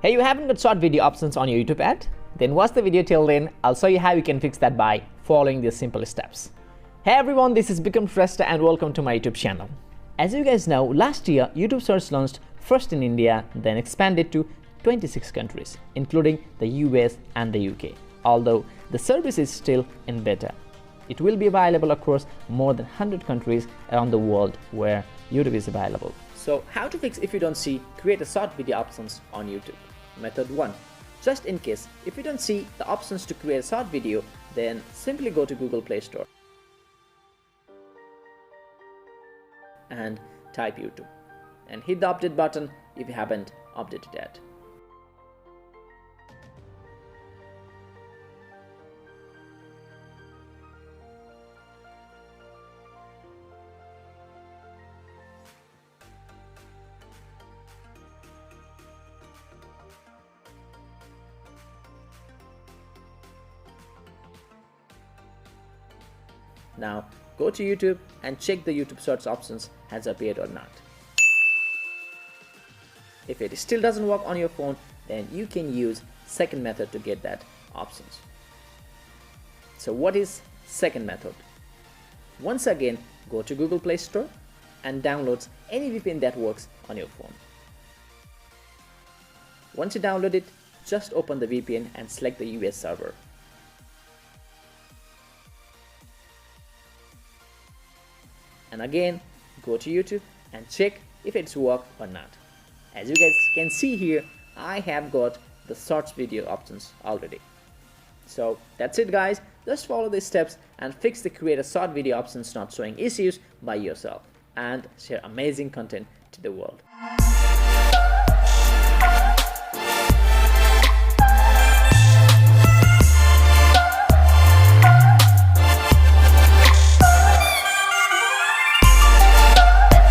Hey, you haven't got short video options on your YouTube ad? Then watch the video till then. I'll show you how you can fix that by following these simple steps. Hey everyone, this is Become Trusted and welcome to my YouTube channel. As you guys know, last year YouTube Search launched first in India, then expanded to 26 countries, including the US and the UK. Although the service is still in beta, it will be available across more than 100 countries around the world where YouTube is available. So how to fix if you don't see create a short video options on YouTube? Method 1. Just in case, if you don't see the options to create a short video, then simply go to Google Play Store and type YouTube and hit the update button if you haven't updated yet. Now go to YouTube and check the YouTube search options has appeared or not. If it still doesn't work on your phone, then you can use second method to get that options. So what is second method? Once again, go to Google Play Store and download any VPN that works on your phone. Once you download it, just open the VPN and select the US server. And again, go to YouTube and check if it's work or not. As you guys can see here, I have got the short video options already. So that's it guys, just follow these steps and fix the create a short video options not showing issues by yourself and share amazing content to the world.